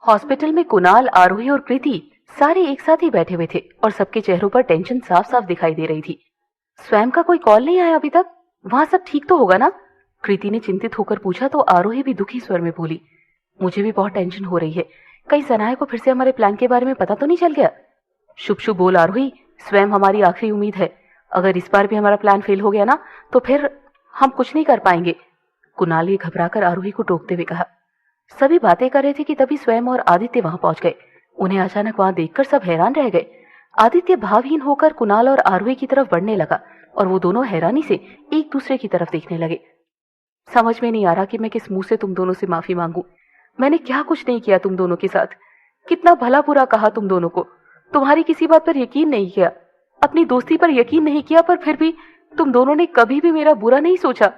Hospital में कुणाल, आरोही और कृति सारे एक साथ ही बैठे हुए थे और सबके चेहरों पर टेंशन साफ साफ दिखाई दे रही थी। स्वयं का कोई कॉल नहीं आया अभी तक? वहां सब ठीक तो होगा ना? कृति ने चिंतित होकर पूछा तो आरोही भी दुखी स्वर में बोली, मुझे भी बहुत टेंशन हो रही है। कहीं सनाया को फिर से हमारे प्लान के बारे में पता तो नहीं चल गया? शुभ शुभ बोल आरोही, स्वयं हमारी आखिरी उम्मीद है। अगर इस बार भी हमारा प्लान फेल हो गया ना तो फिर हम कुछ नहीं कर पाएंगे। कुणाल ने घबराकर आरोही को टोकते हुए कहा। सभी बातें कर रहे थे कि तभी स्वयं और आदित्य वहां पहुंच गए। उन्हें अचानक वहां देखकर सब हैरान रह गए। आदित्य भावहीन होकर कुणाल और आरोही की तरफ बढ़ने लगा और वो दोनों हैरानी से एक दूसरे की तरफ देखने लगे। समझ में नहीं आ रहा कि मैं किस मुंह से तुम दोनों से माफी मांगू। मैंने क्या कुछ नहीं किया तुम दोनों के साथ। कितना भला बुरा कहा तुम दोनों को। तुम्हारी किसी बात पर यकीन नहीं किया, अपनी दोस्ती पर यकीन नहीं किया, पर फिर भी तुम दोनों ने कभी भी मेरा बुरा नहीं सोचा।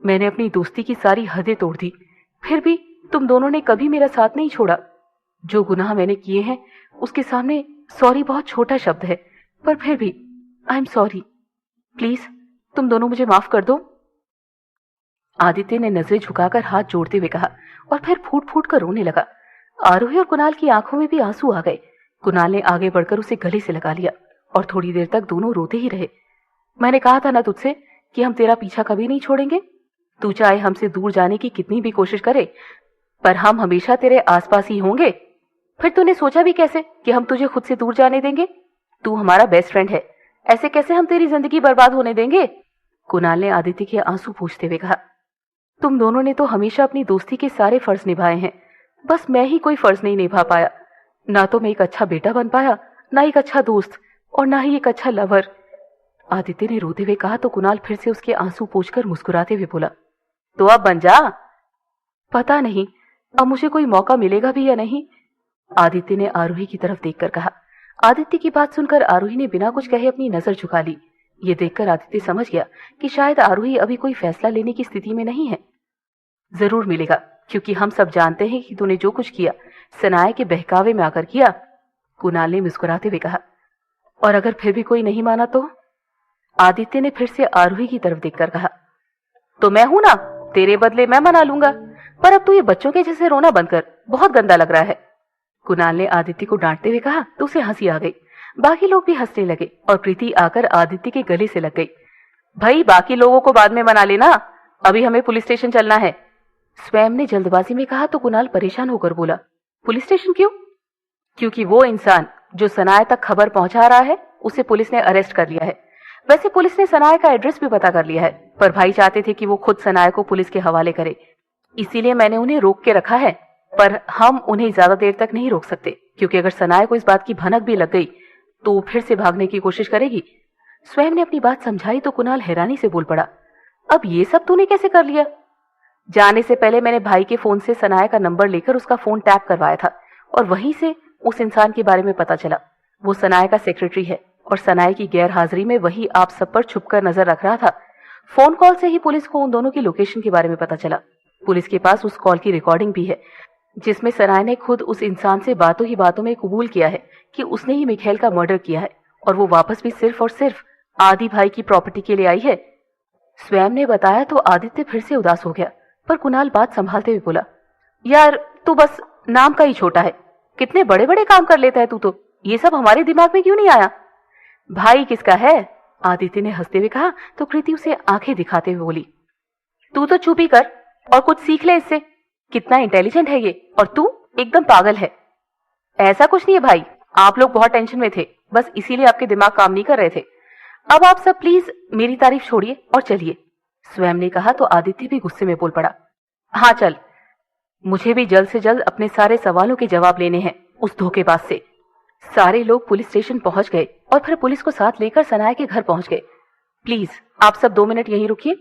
मैंने अपनी दोस्ती की सारी हदें तोड़ दी, फिर भी तुम दोनों ने कभी मेरा साथ नहीं छोड़ा। जो गुनाह मैंने किए हैं उसके सामने सॉरी बहुत छोटा शब्द है, पर फिर भी आई एम सॉरी। प्लीज तुम दोनों मुझे माफ कर दो। आदित्य ने नजरें झुकाकर हाथ जोड़ते हुए कहा और फिर फूट फूट कर रोने लगा। आरोही और कुणाल की आंखों में भी आंसू आ गए। कुणाल ने आगे बढ़कर उसे गले से लगा लिया और थोड़ी देर तक दोनों रोते ही रहे। मैंने कहा था ना तुझसे कि हम तेरा पीछा कभी नहीं छोड़ेंगे। तू चाहे हमसे दूर जाने की कितनी भी कोशिश करे, पर हम हमेशा तेरे आसपास ही होंगे। फिर तूने सोचा भी कैसे कि हम तुझे खुद से दूर जाने देंगे? तू हमारा बेस्ट फ्रेंड है, ऐसे कैसे हम तेरी जिंदगी बर्बाद होने देंगे? कुणाल ने आदित्य के आंसू पोंछते हुए कहा। तुम दोनों ने तो हमेशा अपनी दोस्ती के सारे फर्ज निभाए हैं, बस मैं ही कोई फर्ज नहीं निभा पाया। ना तो मैं एक अच्छा बेटा बन पाया, ना एक अच्छा दोस्त, और ना ही एक अच्छा लवर। आदित्य ने रोते हुए कहा तो कुणाल फिर से उसके आंसू पोंछकर मुस्कुराते हुए बोला, तो अब बन जा। पता नहीं अब मुझे कोई मौका मिलेगा भी या नहीं, आदित्य ने आरोही की तरफ देखकर कहा। आदित्य की बात सुनकर आरोही ने बिना कुछ कहे अपनी नजर झुका ली। ये देखकर आदित्य समझ गया कि शायद आरोही अभी कोई फैसला लेने की स्थिति में नहीं है। जरूर मिलेगा, क्योंकि हम सब जानते हैं कि तूने जो कुछ किया सनाया के बहकावे में आकर किया, कुणाल ने मुस्कुराते हुए कहा। और अगर फिर भी कोई नहीं माना तो? आदित्य ने फिर से आरोही की तरफ देखकर कहा। तो मैं हूं ना, तेरे बदले मैं मना लूंगा, पर अब तू ये बच्चों के जैसे रोना बंद कर, बहुत गंदा लग रहा है। कुणाल ने आदित्य को डांटते हुए कहा तो उसे हंसी आ गई। बाकी लोग भी हंसने लगे और प्रीति आकर आदित्य के गले से लग गई। भाई बाकी लोगों को बाद में मना लेना, अभी हमें पुलिस स्टेशन चलना है, स्वयं ने जल्दबाजी में कहा तो कुणाल परेशान होकर बोला, पुलिस स्टेशन क्यों? क्योंकि वो इंसान जो सनाया तक खबर पहुंचा रहा है उसे पुलिस ने अरेस्ट कर लिया है। वैसे पुलिस ने सनाया का एड्रेस भी पता कर लिया है, पर भाई चाहते थे कि वो खुद सनाया को पुलिस के हवाले करे, इसीलिए मैंने उन्हें रोक के रखा है। पर हम उन्हें ज्यादा देर तक नहीं रोक सकते, क्योंकि अगर सनाया को इस बात की भनक भी लग गई तो वो फिर से भागने की कोशिश करेगी। स्वयं ने अपनी बात समझाई तो कुणाल हैरानी से बोल पड़ा, अब ये सब तूने कैसे कर लिया? जाने से पहले मैंने भाई के फोन से सनाया का नंबर लेकर उसका फोन टैप करवाया था और वहीं से उस इंसान के बारे में पता चला। वो सनाया का सेक्रेटरी है और सनाया की गैर हाजिरी में वही आप सब पर छुपकर नजर रख रहा था। फोन कॉल से ही पुलिस को उन दोनों की लोकेशन के बारे में पता चला। पुलिस के पास उस कॉल की रिकॉर्डिंग भी है, जिसमें सनाया ने खुद उस इंसान से बातों ही बातों में कबूल किया है कि उसने ही मिखेल का मर्डर किया है और वो वापस भी सिर्फ और सिर्फ आदि भाई की प्रॉपर्टी के लिए आई है। स्वयं ने बताया तो आदित्य फिर से उदास हो गया, पर कुणाल बात संभालते हुए बोला, यार तू बस नाम का ही छोटा है, कितने बड़े बड़े काम कर लेता है तू, तो ये सब हमारे दिमाग में क्यों नहीं आया? भाई किसका है? आदित्य ने हंसते हुए कहा तो कृति उसे आंखें दिखाते हुए बोली, तू तो चुप ही कर और कुछ सीख ले इससे, कितना इंटेलिजेंट है ये, और तू एकदम पागल है। ऐसा कुछ नहीं है भाई, आप लोग बहुत टेंशन में थे, बस इसीलिए आपके दिमाग काम नहीं कर रहे थे। अब आप सब प्लीज मेरी तारीफ छोड़िए और चलिए, स्वयं ने कहा तो आदित्य भी गुस्से में बोल पड़ा, हाँ चल, मुझे भी जल्द से जल्द अपने सारे सवालों के जवाब लेने हैं उस धोखेबाज से। सारे लोग पुलिस स्टेशन पहुंच गए और फिर पुलिस को साथ लेकर सनाया के घर पहुंच गए। प्लीज आप सब 2 मिनट यहीं रुकिए,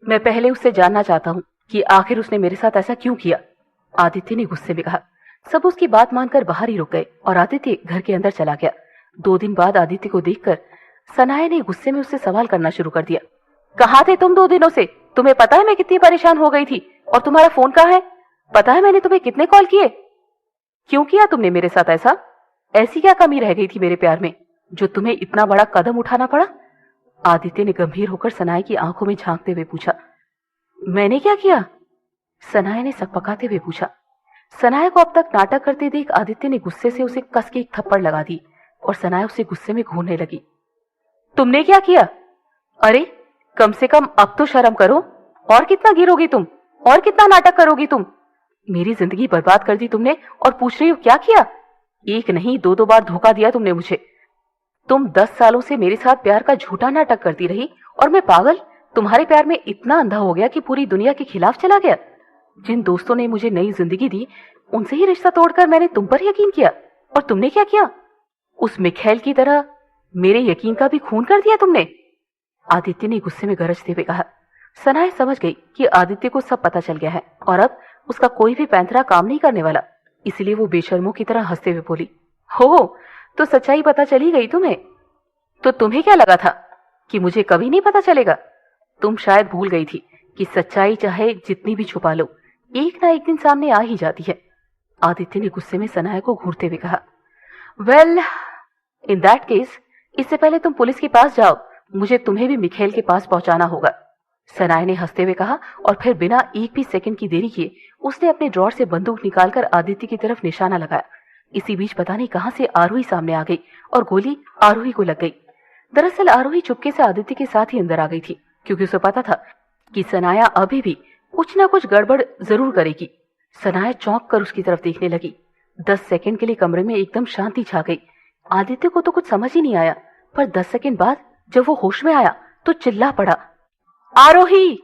मैं पहले उससे जानना चाहता हूँ कि आखिर उसने मेरे साथ ऐसा क्यों किया, आदित्य ने गुस्से में कहा। सब उसकी बात मानकर बाहर ही रुक गए और आदित्य घर के अंदर चला गया। 2 दिन बाद आदित्य को देखकर सनाया ने गुस्से में उससे सवाल करना शुरू कर दिया, कहाँ थे तुम 2 दिनों से? तुम्हें पता है मैं कितनी परेशान हो गई थी, और तुम्हारा फोन कहाँ है? पता है मैंने तुम्हें कितने कॉल किए? क्यों किया तुमने मेरे साथ ऐसा? ऐसी क्या कमी रह गई थी मेरे प्यार में जो तुम्हें इतना बड़ा कदम उठाना पड़ा? आदित्य ने गंभीर होकर सनाया की आंखों में झांकते हुए पूछा। मैंने क्या किया? सनाया ने सकपकाते हुए पूछा। सनाया को अब तक नाटक करते देख आदित्य ने गुस्से से उसे कस के एक थप्पड़ लगा दी और सनाया उसे गुस्से में घूरने लगी। तुमने क्या किया? अरे कम से कम अब तो शर्म करो। और कितना गिरोगी तुम? और कितना नाटक करोगी तुम? मेरी जिंदगी बर्बाद कर दी तुमने और पूछ रही हो क्या किया? एक नहीं दो दो बार धोखा दिया तुमने मुझे। तुम 10 सालों से मेरे साथ प्यार का झूठा नाटक करती रही और मैं पागल तुम्हारे प्यार में इतना अंधा हो गया कि पूरी दुनिया के खिलाफ चला गया। जिन दोस्तों ने मुझे नई जिंदगी दी उनसे ही रिश्ता तोड़कर मैंने तुम पर यकीन किया। और तुमने क्या किया? उस मिखैल की तरह मेरे यकीन का भी खून कर दिया तुमने। आदित्य ने गुस्से में गरजते हुए कहा। सनाया समझ गई कि आदित्य को सब पता चल गया है और अब उसका कोई भी पैंतरा काम नहीं करने वाला, इसलिए वो बेशर्मों की तरह हंसते हुए बोली, हो तो सच्चाई पता चली गई तुम्हें? तो तुम्हें क्या लगा था कि मुझे कभी नहीं पता चलेगा? तुम शायद भूल गई थी कि सच्चाई चाहे जितनी भी छुपा लो एक ना एक दिन सामने आ ही जाती है। आदित्य ने गुस्से में सनाया को घूरते हुए कहा। वेल इन दैट केस इससे पहले तुम पुलिस के पास जाओ, मुझे तुम्हें भी मिखेल के पास पहुंचाना होगा। सनाया ने हंसते हुए कहा और फिर बिना एक भी सेकंड की देरी किए उसने अपने ड्रॉर से बंदूक निकालकर आदित्य की तरफ निशाना लगाया। इसी बीच पता नहीं कहां से आरोही सामने आ गई और गोली आरोही को लग गई। दरअसल आरोही चुपके से आदित्य के साथ ही अंदर आ गई थी क्योंकि उसे पता था कि सनाया अभी भी कुछ ना कुछ गड़बड़ जरूर करेगी। सनाया चौंक कर उसकी तरफ देखने लगी। 10 सेकंड के लिए कमरे में एकदम शांति छा गई। आदित्य को तो कुछ समझ ही नहीं आया, पर 10 सेकंड बाद जब वो होश में आया तो चिल्ला पड़ा, आरोही।